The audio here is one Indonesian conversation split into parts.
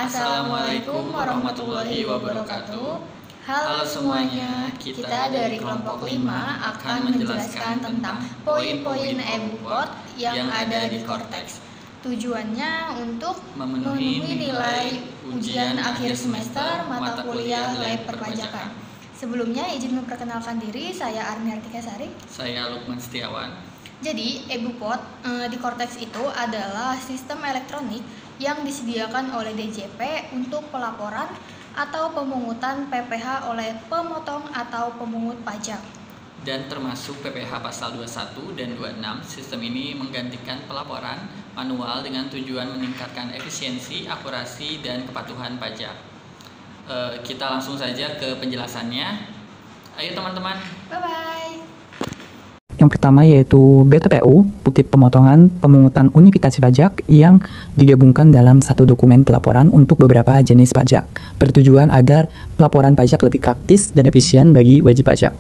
Assalamualaikum warahmatullahi wabarakatuh. Halo semuanya, kita dari kelompok 5 akan menjelaskan tentang poin-poin EBUPOT yang ada di Cortex. Tujuannya untuk memenuhi nilai ujian akhir semester mata kuliah lab perpajakan. Sebelumnya izin memperkenalkan diri, saya Arni Artika Sari. Saya Lukman Setiawan. Jadi, EBUPOT di Cortex itu adalah sistem elektronik yang disediakan oleh DJP untuk pelaporan atau pemungutan PPh oleh pemotong atau pemungut pajak. Dan termasuk PPh pasal 21 dan 26, sistem ini menggantikan pelaporan manual dengan tujuan meningkatkan efisiensi, akurasi, dan kepatuhan pajak. Kita langsung saja ke penjelasannya. Ayo teman-teman. Bye-bye. Yang pertama yaitu BTPU, bukti pemotongan pemungutan unifikasi pajak yang digabungkan dalam satu dokumen pelaporan untuk beberapa jenis pajak, bertujuan agar pelaporan pajak lebih praktis dan efisien bagi wajib pajak.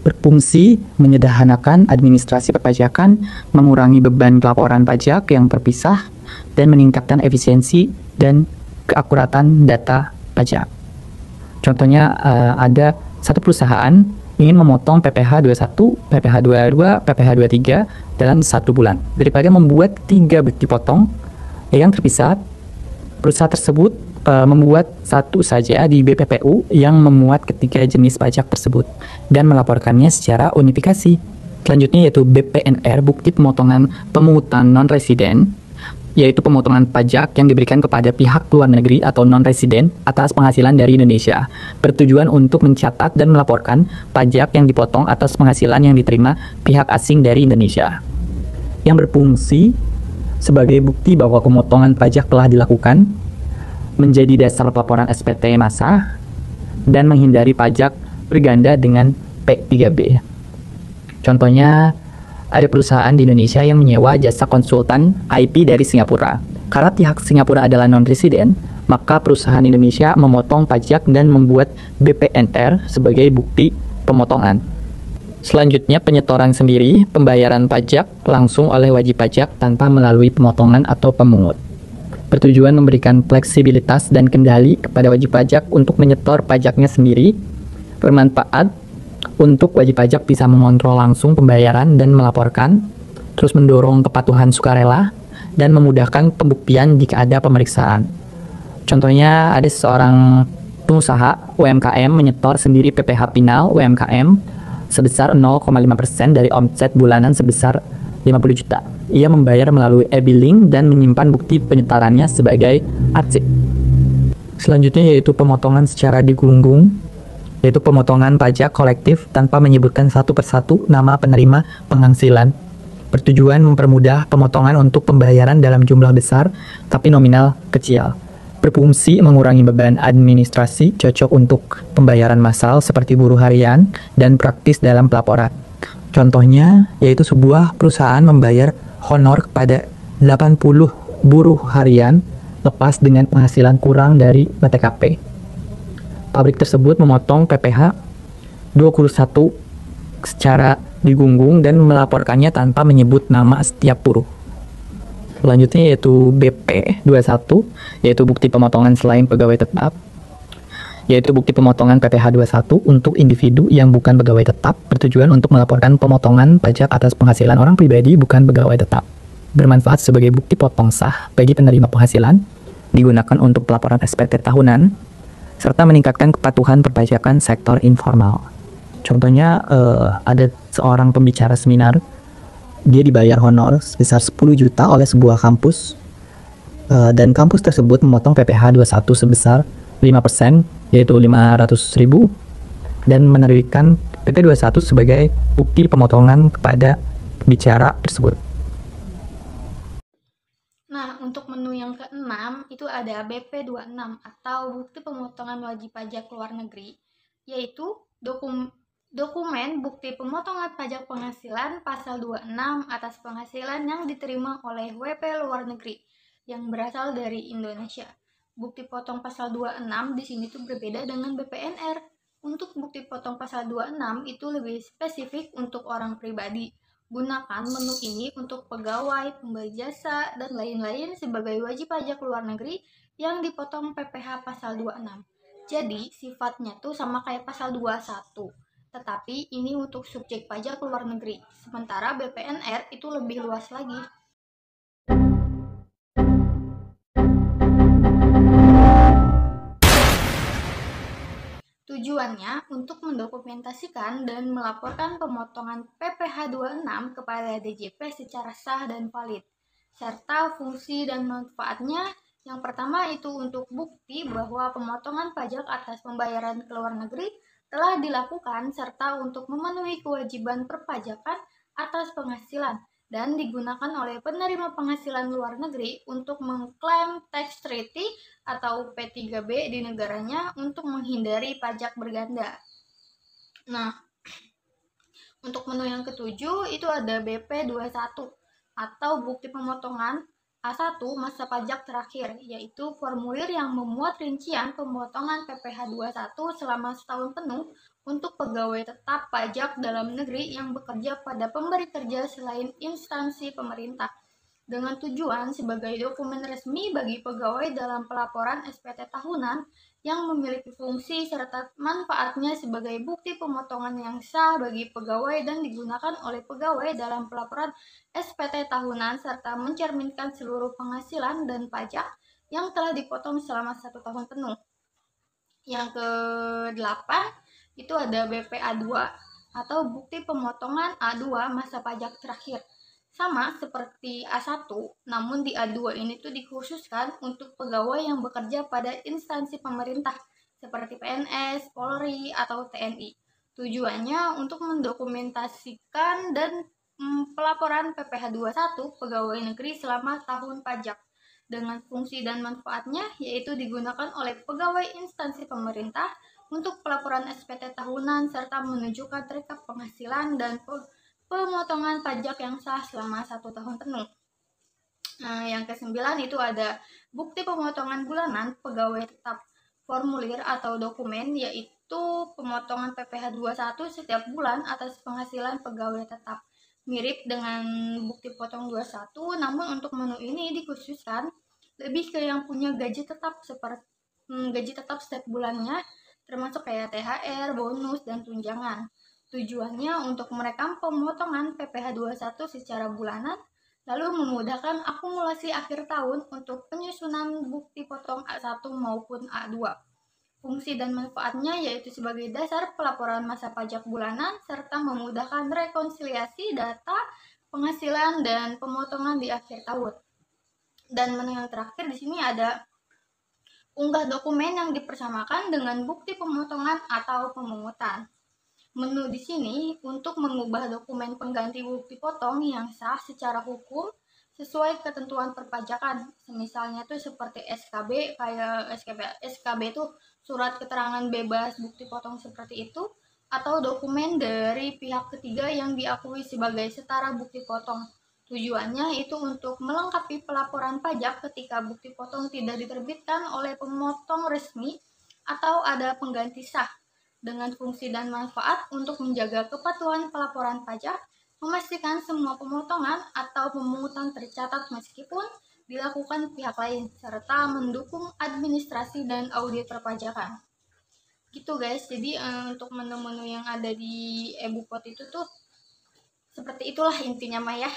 Berfungsi menyederhanakan administrasi perpajakan, mengurangi beban pelaporan pajak yang terpisah, dan meningkatkan efisiensi dan keakuratan data pajak. Contohnya ada satu perusahaan ingin memotong PPh 21, PPh 22, PPh 23 dalam 1 bulan. Daripada membuat 3 bukti potong yang terpisah, perusahaan tersebut membuat satu saja di BPPU yang memuat ketiga jenis pajak tersebut dan melaporkannya secara unifikasi. Selanjutnya yaitu BPNR, bukti pemotongan pemungutan non-residen, yaitu pemotongan pajak yang diberikan kepada pihak luar negeri atau non-residen atas penghasilan dari Indonesia, bertujuan untuk mencatat dan melaporkan pajak yang dipotong atas penghasilan yang diterima pihak asing dari Indonesia, yang berfungsi sebagai bukti bahwa pemotongan pajak telah dilakukan, menjadi dasar pelaporan SPT massa, dan menghindari pajak berganda dengan P3B. Contohnya, ada perusahaan di Indonesia yang menyewa jasa konsultan IP dari Singapura. Karena pihak Singapura adalah non-residen, maka perusahaan Indonesia memotong pajak dan membuat BPNR sebagai bukti pemotongan. Selanjutnya penyetoran sendiri, pembayaran pajak langsung oleh wajib pajak tanpa melalui pemotongan atau pemungut. Bertujuan memberikan fleksibilitas dan kendali kepada wajib pajak untuk menyetor pajaknya sendiri, bermanfaat untuk wajib pajak bisa mengontrol langsung pembayaran dan melaporkan, terus mendorong kepatuhan sukarela, dan memudahkan pembuktian jika ada pemeriksaan. Contohnya ada seorang pengusaha UMKM menyetor sendiri PPh final UMKM sebesar 0,5% dari omset bulanan sebesar 50 juta. Ia membayar melalui e-billing dan menyimpan bukti penyetorannya sebagai arsip. Selanjutnya yaitu pemotongan secara digunggung, yaitu pemotongan pajak kolektif tanpa menyebutkan satu persatu nama penerima penghasilan, bertujuan mempermudah pemotongan untuk pembayaran dalam jumlah besar tapi nominal kecil. Berfungsi mengurangi beban administrasi, cocok untuk pembayaran massal seperti buruh harian dan praktis dalam pelaporan. Contohnya yaitu sebuah perusahaan membayar honor kepada 80 buruh harian lepas dengan penghasilan kurang dari BTKP. Pabrik tersebut memotong PPh 21 secara digunggung dan melaporkannya tanpa menyebut nama setiap buruh. Selanjutnya yaitu BP 21, yaitu bukti pemotongan selain pegawai tetap, yaitu bukti pemotongan PPh 21 untuk individu yang bukan pegawai tetap, bertujuan untuk melaporkan pemotongan pajak atas penghasilan orang pribadi bukan pegawai tetap. Bermanfaat sebagai bukti potong sah bagi penerima penghasilan, digunakan untuk pelaporan SPT tahunan, serta meningkatkan kepatuhan perpajakan sektor informal. Contohnya ada seorang pembicara seminar, dia dibayar honor sebesar 10 juta oleh sebuah kampus, dan kampus tersebut memotong PPh 21 sebesar 5%, yaitu 500.000, dan menerbitkan PP 21 sebagai bukti pemotongan kepada pembicara tersebut. Nah, untuk menu yang ke-6 itu ada BP26 atau bukti pemotongan wajib pajak luar negeri, yaitu dokumen bukti pemotongan pajak penghasilan pasal 26 atas penghasilan yang diterima oleh WP luar negeri yang berasal dari Indonesia. Bukti potong pasal 26 di sini tuh berbeda dengan BPNR. Untuk bukti potong pasal 26 itu lebih spesifik untuk orang pribadi. Gunakan menu ini untuk pegawai, pemberi jasa, dan lain-lain sebagai wajib pajak luar negeri yang dipotong PPh pasal 26. Jadi, sifatnya tuh sama kayak pasal 21. Tetapi ini untuk subjek pajak luar negeri. Sementara BPNR itu lebih luas lagi. Tujuannya untuk mendokumentasikan dan melaporkan pemotongan PPh 26 kepada DJP secara sah dan valid, serta fungsi dan manfaatnya. Yang pertama itu untuk bukti bahwa pemotongan pajak atas pembayaran ke luar negeri telah dilakukan serta untuk memenuhi kewajiban perpajakan atas penghasilan dan digunakan oleh penerima penghasilan luar negeri untuk mengklaim tax treaty atau P3B di negaranya untuk menghindari pajak berganda. Nah, untuk menu yang ketujuh itu ada BP21 atau bukti pemotongan A1 masa pajak terakhir, yaitu formulir yang memuat rincian pemotongan PPh 21 selama setahun penuh untuk pegawai tetap pajak dalam negeri yang bekerja pada pemberi kerja selain instansi pemerintah, dengan tujuan sebagai dokumen resmi bagi pegawai dalam pelaporan SPT tahunan yang memiliki fungsi serta manfaatnya sebagai bukti pemotongan yang sah bagi pegawai dan digunakan oleh pegawai dalam pelaporan SPT tahunan serta mencerminkan seluruh penghasilan dan pajak yang telah dipotong selama 1 tahun penuh. Yang ke-8 itu ada BPA2 atau bukti pemotongan A2 masa pajak terakhir. Sama seperti A1, namun di A2 ini tuh dikhususkan untuk pegawai yang bekerja pada instansi pemerintah seperti PNS, Polri, atau TNI. Tujuannya untuk mendokumentasikan dan pelaporan PPh 21 pegawai negeri selama tahun pajak dengan fungsi dan manfaatnya yaitu digunakan oleh pegawai instansi pemerintah untuk pelaporan SPT tahunan serta menunjukkan rekap penghasilan dan pemotongan pajak yang sah selama 1 tahun penuh. Nah, yang ke-9 itu ada bukti pemotongan bulanan pegawai tetap, formulir atau dokumen yaitu pemotongan PPh 21 setiap bulan atas penghasilan pegawai tetap. Mirip dengan bukti potong 21, namun untuk menu ini dikhususkan lebih ke yang punya gaji tetap seperti gaji tetap setiap bulannya, termasuk kayak THR, bonus, dan tunjangan. Tujuannya untuk merekam pemotongan PPh 21 secara bulanan, lalu memudahkan akumulasi akhir tahun untuk penyusunan bukti potong A1 maupun A2. Fungsi dan manfaatnya yaitu sebagai dasar pelaporan masa pajak bulanan serta memudahkan rekonsiliasi data penghasilan dan pemotongan di akhir tahun. Dan menu yang terakhir di sini ada unggah dokumen yang dipersamakan dengan bukti pemotongan atau pemungutan. Menu di sini untuk mengubah dokumen pengganti bukti potong yang sah secara hukum sesuai ketentuan perpajakan. Misalnya tuh seperti SKB, kayak SKB itu surat keterangan bebas bukti potong seperti itu, atau dokumen dari pihak ketiga yang diakui sebagai setara bukti potong. Tujuannya itu untuk melengkapi pelaporan pajak ketika bukti potong tidak diterbitkan oleh pemotong resmi atau ada pengganti sah, dengan fungsi dan manfaat untuk menjaga kepatuhan pelaporan pajak, memastikan semua pemotongan atau pemungutan tercatat meskipun dilakukan pihak lain, serta mendukung administrasi dan audit perpajakan. Gitu guys, jadi untuk menu-menu yang ada di e-Bupot itu tuh seperti itulah intinya mah ya.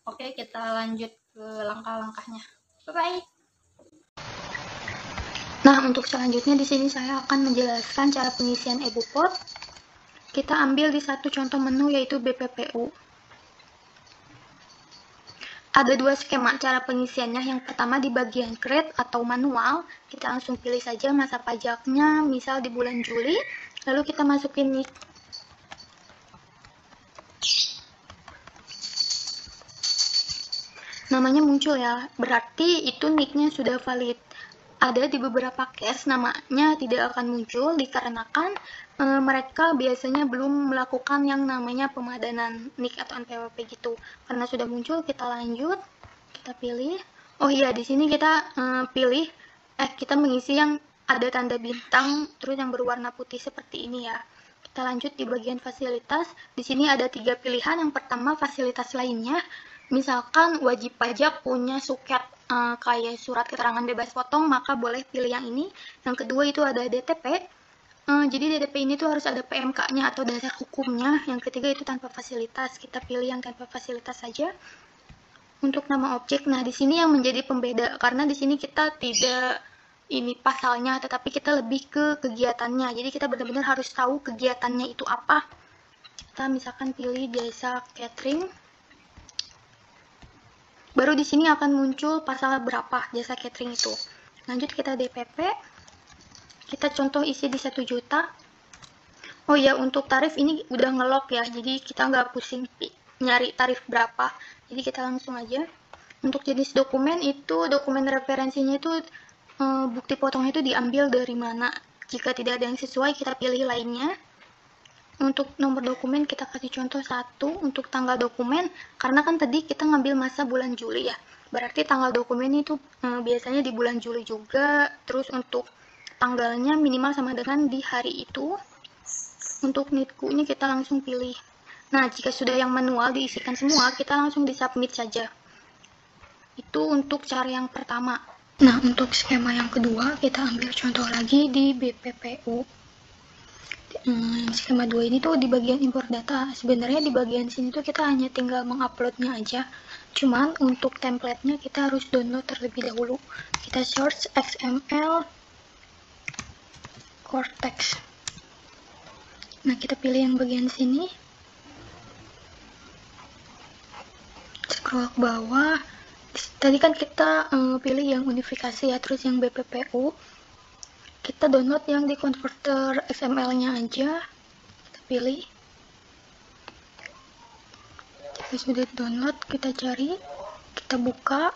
Oke, kita lanjut ke langkah-langkahnya. Bye-bye. Nah, untuk selanjutnya di sini saya akan menjelaskan cara pengisian e-Bupot. Kita ambil di satu contoh menu yaitu BPPU. Ada dua skema cara pengisiannya. Yang pertama di bagian create atau manual, kita langsung pilih saja masa pajaknya, misal di bulan Juli, lalu kita masukin NIK. Namanya muncul ya, berarti itu NIK-nya sudah valid. Ada di beberapa case namanya tidak akan muncul dikarenakan mereka biasanya belum melakukan yang namanya pemadanan NIK atau NPWP gitu. Karena sudah muncul, kita lanjut, kita pilih. Oh iya, di sini kita pilih kita mengisi yang ada tanda bintang terus yang berwarna putih seperti ini ya. Kita lanjut di bagian fasilitas. Di sini ada 3 pilihan. Yang pertama fasilitas lainnya. Misalkan wajib pajak punya suket kayak surat keterangan bebas potong, maka boleh pilih yang ini. Yang kedua itu ada DTP. Jadi DTP ini tuh harus ada PMK-nya atau dasar hukumnya. Yang ketiga itu tanpa fasilitas, kita pilih yang tanpa fasilitas saja. Untuk nama objek, nah di sini yang menjadi pembeda, karena di sini kita tidak ini pasalnya, tetapi kita lebih ke kegiatannya. Jadi kita benar-benar harus tahu kegiatannya itu apa. Kita misalkan pilih jasa catering. Baru di sini akan muncul pasal berapa jasa catering itu. Lanjut kita DPP. Kita contoh isi di 1 juta. Oh ya, untuk tarif ini udah ngelok ya, jadi kita nggak pusing nyari tarif berapa. Jadi kita langsung aja. Untuk jenis dokumen itu, dokumen referensinya itu bukti potongnya itu diambil dari mana. Jika tidak ada yang sesuai, kita pilih lainnya. Untuk nomor dokumen kita kasih contoh 1. Untuk tanggal dokumen, karena kan tadi kita ngambil masa bulan Juli ya, berarti tanggal dokumen itu biasanya di bulan Juli juga. Terus untuk tanggalnya minimal sama dengan di hari itu. Untuk NITKU-nya kita langsung pilih. Nah, jika sudah yang manual diisikan semua, kita langsung di submit saja. Itu untuk cara yang pertama. Nah, untuk skema yang kedua, kita ambil contoh lagi di BPPU. Skema 2 ini tuh di bagian import data. Sebenarnya di bagian sini tuh kita hanya tinggal menguploadnya aja. Cuman untuk template-nya kita harus download terlebih dahulu. Kita search XML Cortex. Nah, kita pilih yang bagian sini. Scroll ke bawah. Tadi kan kita pilih yang unifikasi ya, terus yang BPPU. Kita download yang di converter XML-nya aja. Kita pilih. Jika sudah download, kita cari, kita buka.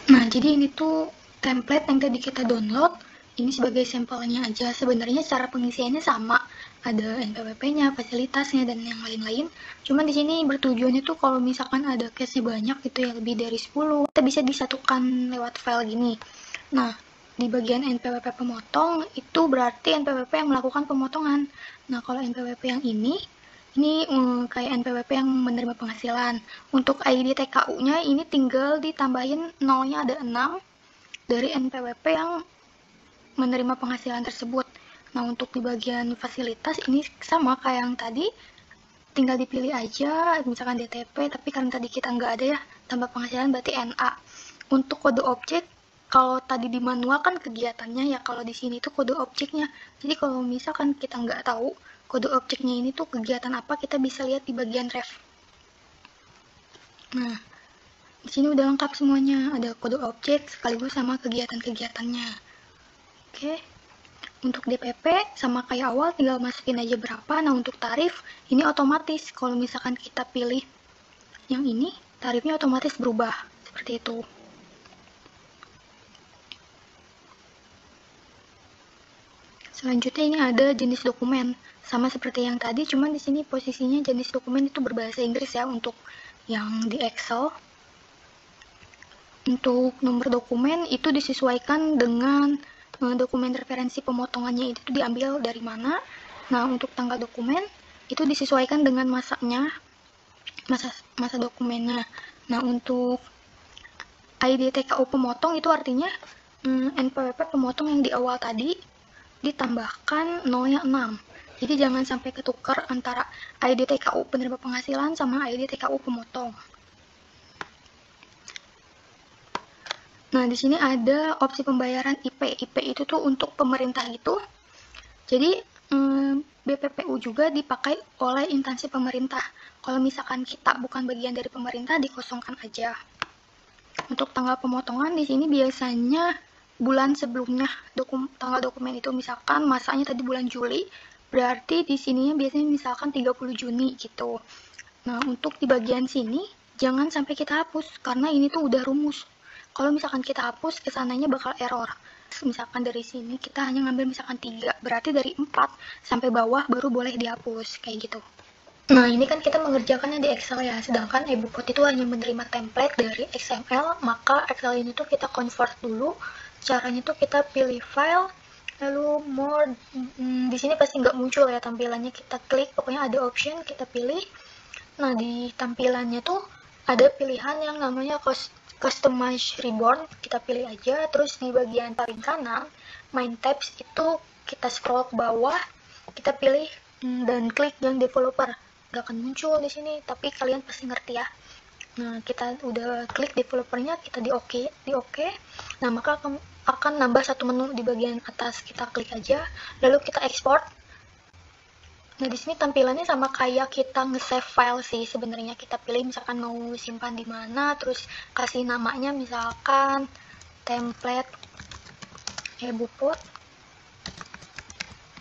Nah, jadi ini tuh template yang tadi kita download. Ini sebagai sampelnya aja. Sebenarnya cara pengisiannya sama. Ada NPWP-nya, fasilitasnya, dan yang lain-lain. Cuman di sini bertujuannya tuh kalau misalkan ada case-nya banyak gitu ya, lebih dari 10, kita bisa disatukan lewat file gini. Nah, di bagian NPWP pemotong, itu berarti NPWP yang melakukan pemotongan. Nah, kalau NPWP yang ini kayak NPWP yang menerima penghasilan. Untuk ID TKU-nya ini tinggal ditambahin nolnya ada 6 dari NPWP yang menerima penghasilan tersebut. Nah, untuk di bagian fasilitas ini sama kayak yang tadi, tinggal dipilih aja, misalkan DTP, tapi karena tadi kita nggak ada ya, tambah penghasilan berarti NA. Untuk kode objek, kalau tadi di manual kan kegiatannya ya, kalau di sini tuh kode objeknya. Jadi kalau misalkan kita nggak tahu kode objeknya ini tuh kegiatan apa, kita bisa lihat di bagian ref. Nah, di sini udah lengkap semuanya, ada kode objek sekaligus sama kegiatan-kegiatannya. Oke. Untuk DPP sama kayak awal, tinggal masukin aja berapa. Nah, untuk tarif ini otomatis kalau misalkan kita pilih yang ini, tarifnya otomatis berubah seperti itu. Selanjutnya ini ada jenis dokumen, sama seperti yang tadi, cuman di sini posisinya jenis dokumen itu berbahasa Inggris ya untuk yang di Excel. Untuk nomor dokumen itu disesuaikan dengan dokumen referensi pemotongannya itu diambil dari mana. Nah, untuk tanggal dokumen itu disesuaikan dengan masanya, masa dokumennya. Nah, untuk ID TKU pemotong itu artinya NPWP pemotong yang di awal tadi ditambahkan nolnya 6. Jadi jangan sampai ketukar antara ID TKU penerima penghasilan sama ID TKU pemotong. Nah, di sini ada opsi pembayaran IP. IP itu tuh untuk pemerintah gitu. Jadi, BPPU juga dipakai oleh instansi pemerintah. Kalau misalkan kita bukan bagian dari pemerintah, dikosongkan aja. Untuk tanggal pemotongan di sini biasanya bulan sebelumnya tanggal dokumen itu, misalkan masanya tadi bulan Juli, berarti di sininya biasanya misalkan 30 Juni gitu. Nah, untuk di bagian sini jangan sampai kita hapus karena ini tuh udah rumus. Kalau misalkan kita hapus, kesananya bakal error. Misalkan dari sini kita hanya ngambil misalkan 3, berarti dari 4 sampai bawah baru boleh dihapus, kayak gitu. Nah, ini kan kita mengerjakannya di Excel ya, sedangkan iBookcode itu hanya menerima template dari XML, maka Excel ini tuh kita convert dulu. Caranya tuh kita pilih file, lalu more, di sini pasti nggak muncul ya tampilannya, kita klik, pokoknya ada option, kita pilih. Nah, di tampilannya tuh ada pilihan yang namanya customize ribbon, kita pilih aja. Terus di bagian paling kanan main tabs itu kita scroll ke bawah, kita pilih dan klik yang developer. Gak akan muncul di sini, tapi kalian pasti ngerti ya. Nah, kita udah klik developernya, kita di oke. Nah, maka akan nambah satu menu di bagian atas. Kita klik aja, lalu kita export. Nah, di sini tampilannya sama kayak kita nge-save file sih sebenarnya. Kita pilih misalkan mau simpan di mana, terus kasih namanya misalkan template ebupot.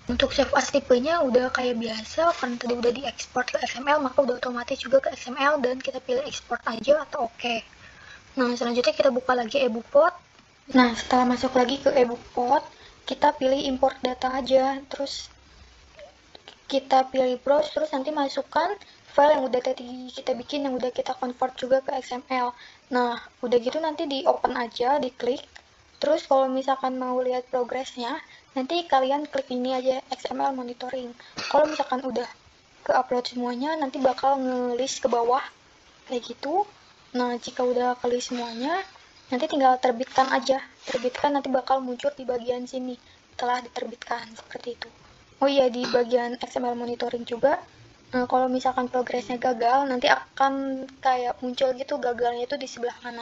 Untuk save as tipenya udah kayak biasa, karena tadi udah diekspor ke XML, maka udah otomatis juga ke XML, dan kita pilih export aja atau oke. Nah, selanjutnya kita buka lagi ebupot. Nah, setelah masuk lagi ke ebupot, kita pilih import data aja, terus kita pilih browse, terus nanti masukkan file yang udah tadi kita bikin, yang udah kita convert juga ke XML. Nah, udah gitu nanti di open aja, diklik. Terus kalau misalkan mau lihat progresnya, nanti kalian klik ini aja, XML monitoring. Kalau misalkan udah ke upload semuanya, nanti bakal nge-list ke bawah kayak gitu. Nah, jika udah ke-list semuanya, nanti tinggal terbitkan aja. Terbitkan nanti bakal muncul di bagian sini telah diterbitkan, seperti itu. Oh iya, di bagian XML monitoring juga, kalau misalkan progresnya gagal, nanti akan kayak muncul gitu gagalnya itu di sebelah mana.